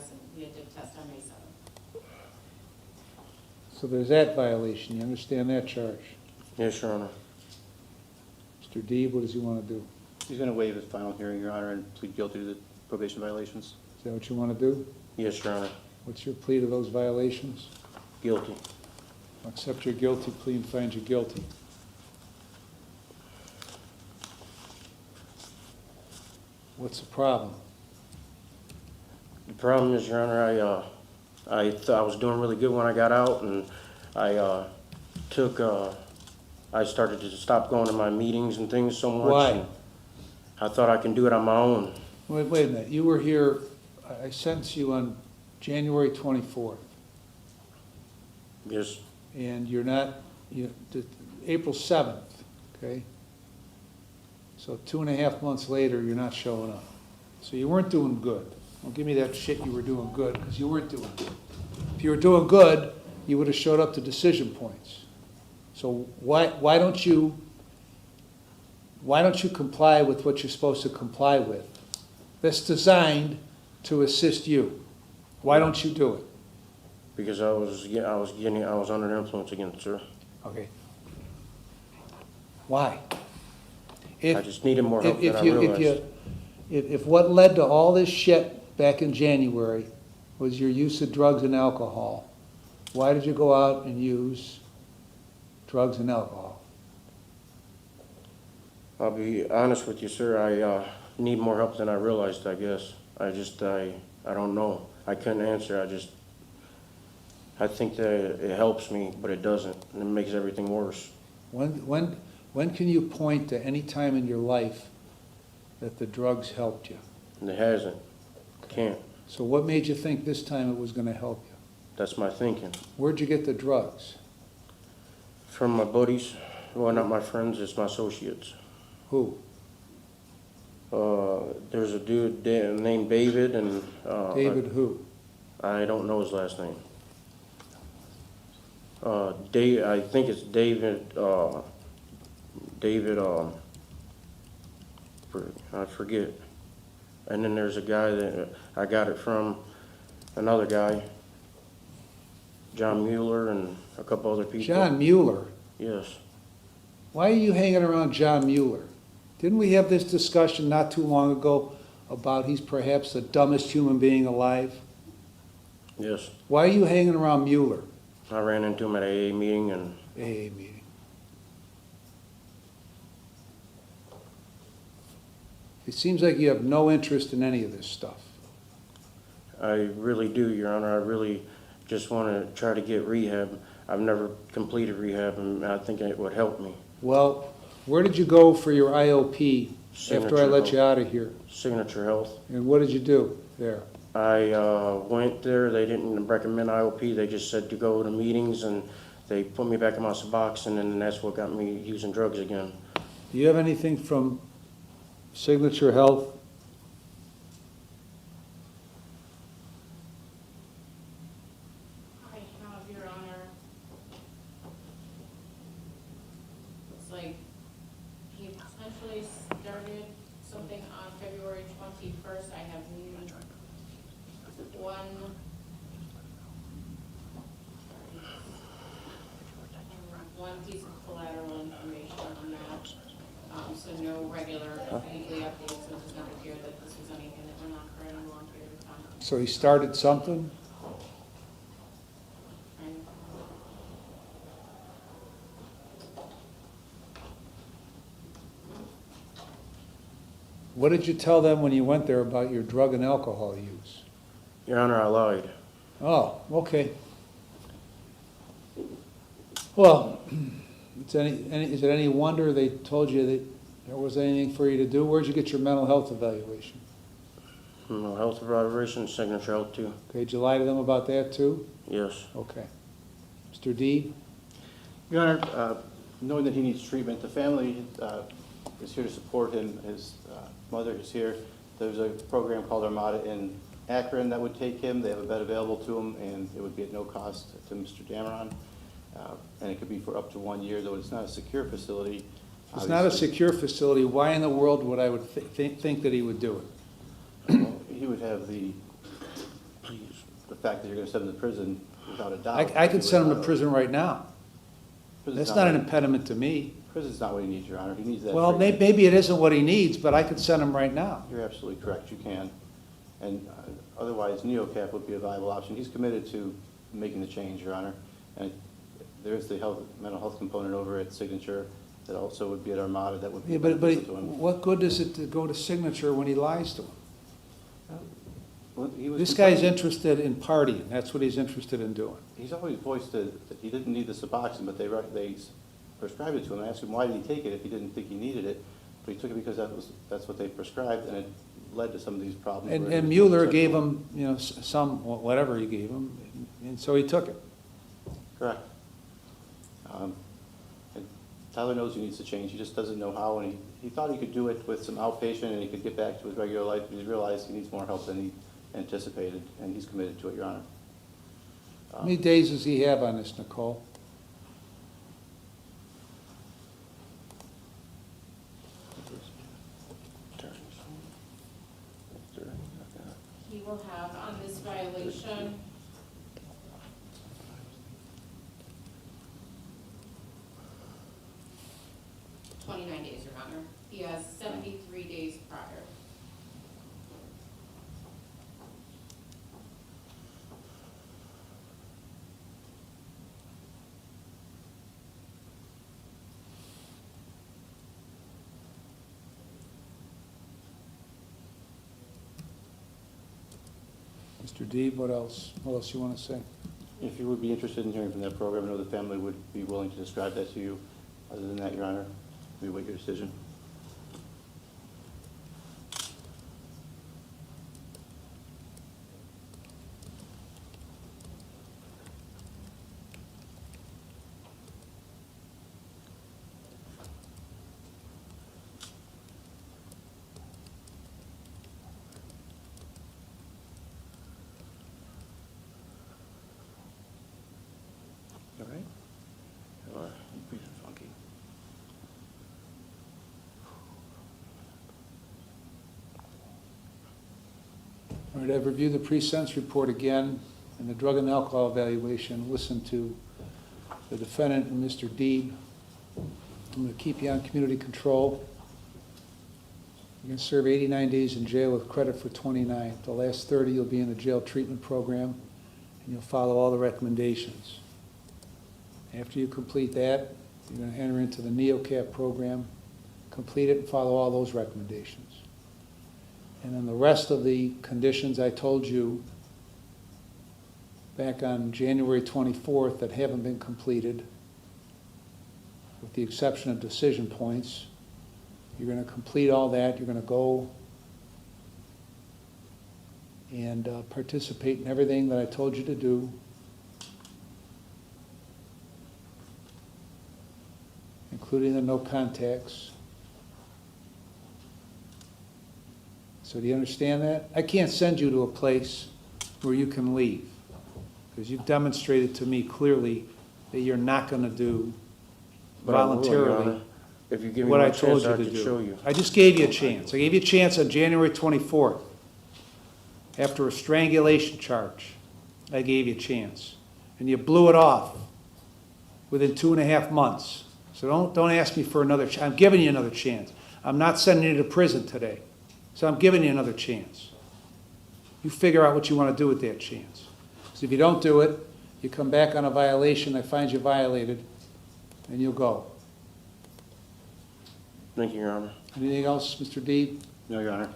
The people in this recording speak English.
and we had to test on May 7th. So there's that violation. You understand that charge? Yes, Your Honor. Mr. Deeb, what does he want to do? He's going to waive his final hearing, Your Honor, and plead guilty to the probation violations. Is that what you want to do? Yes, Your Honor. What's your plea to those violations? Guilty. Accept your guilty plea and find you guilty. What's the problem? The problem is, Your Honor, I thought I was doing really good when I got out, and I started to stop going to my meetings and things so much. Why? And I thought I can do it on my own. Wait a minute. You were here, I sentenced you on January 24th, Yes, and you're not, April 7th, okay? So 2.5 months later, you're not showing up. So you weren't doing good. Don't give me that shit you were doing good, because you weren't doing good. If you were doing good, you would have showed up to decision points. So why don't you comply with what you're supposed to comply with? That's designed to assist you. Why don't you do it? because I was under the influence again, sir. Okay. Why? I just needed more help than I realized. If what led to all this shit back in January was your use of drugs and alcohol, why did you go out and use drugs and alcohol? I'll be honest with you, sir. I need more help than I realized, I guess. I don't know. I couldn't answer. I think that it helps me, but it doesn't, and it makes everything worse. When can you point to any time in your life that the drugs helped you? And it hasn't. Can't. So what made you think this time it was going to help you? That's my thinking. Where'd you get the drugs? From my buddies. Well, not my friends, it's my associates. Who? There's a dude named David, and David who? I don't know his last name. I think it's David. I forget. And then there's a guy that I got it from, another guy, John Mueller, and a couple other people. John Mueller. Yes. Why are you hanging around John Mueller? Didn't we have this discussion not too long ago about he's perhaps the dumbest human being alive? Yes. Why are you hanging around Mueller? I ran into him at an AA meeting, and AA meeting. It seems like you have no interest in any of this stuff. I really do, Your Honor. I really just want to try to get rehab. I've never completed rehab, and I think it would help me. Well, where did you go for your IOP after I let you out of here? Signature Health. And what did you do there? I went there. They didn't recommend IOP. They just said to go to meetings, and they put me back in my box, and then that's what got me using drugs again. Do you have anything from Signature Health? I have, Your Honor. Looks like he potentially started something on February 21st. I have one piece of collateral information on that. So no regular weekly updates, so it does not appear that this was anything that went on for any long period of time. So he started something? And What did you tell them when you went there about your drug and alcohol use? Your Honor, I lied. Oh, okay. Well, is it any wonder they told you that there wasn't anything for you to do? Where'd you get your mental health evaluation? Mental health evaluation, Signature Health too. Okay, did you lie to them about that too? Yes. Okay. Mr. D? Your Honor, knowing that he needs treatment, the family is here to support him. His mother is here. There's a program called Armada in Akron that would take him. They have a bed available to him, and it would be at no cost to Mr. Dameron. And it could be for up to 1 year, though it's not a secure facility. It's not a Obviously, secure facility. Why in the world would I think that he would do it? he would have the the fact that you're gonna send him to prison without a doubt. I could send him to prison right now. Prison's That's not an what- impediment to me. Prison's not what he needs, Your Honor. He needs that. Well, treatment. maybe it isn't what he needs, but I could send him right now. You're absolutely correct, you can. And otherwise, NeoCap would be a viable option. He's committed to making the change, Your Honor. And there is the mental health component over at Signature that also would be at Armada, that would be Yeah, but beneficial to him. what good is it to go to Signature when he lies to him? Well, he was This guy's complaining- interested in partying, that's what he's interested in doing. He's always voiced that he didn't need the Suboxone, but they prescribed it to him. I asked him, why did he take it if he didn't think he needed it? But he took it because that's what they prescribed, and it led to some of these problems. And where he was Mueller sexual. gave him, some, whatever he gave him, and so he took it. Correct. And Tyler knows he needs to change, he just doesn't know how, and he thought he could do it with some outpatient and he could get back to his regular life, but he realized he needs more help than he anticipated, and he's committed to it, Your Honor. How many days does he have on this, Nicole? He will have on this violation 29 days, Your Honor. He has 73 days prior. Mr. Deeb, what else? What else you want to say? If you would be interested in hearing from that program, I know the family would be willing to describe that to you. Other than that, Your Honor, we wait your decision. All right? Breathing funky. All right, I've reviewed the pre-sentence report again and the drug and alcohol evaluation, listened to the defendant and Mr. Deeb. I'm going to keep you on community control. You're going to serve 89 days in jail with credit for 29. The last 30 you'll be in the jail treatment program, and you'll follow all the recommendations. After you complete that, you're going to enter into the NeoCap program, complete it, and follow all those recommendations. And then the rest of the conditions I told you back on January 24th that haven't been completed, with the exception of decision points, you're going to complete all that. You're going to go and participate in everything that I told you to do. Including the no contacts. So do you understand that? I can't send you to a place where you can leave, because you've demonstrated to me clearly that you're not going to do But I will, Your voluntarily Honor. If you give me what I one told chance, you I to could show do. you. I just gave you a chance. I gave you a chance on January 24th. After a strangulation charge, I gave you a chance. And you blew it off within 2.5 months. So don't ask me for another chance. I'm giving you another chance. I'm not sending you to prison today. So I'm giving you another chance. You figure out what you want to do with that chance. So if you don't do it, you come back on a violation, I find you violated, and you'll go. Thank you, Your Honor. Anything else, Mr. Deeb? No, Your Honor.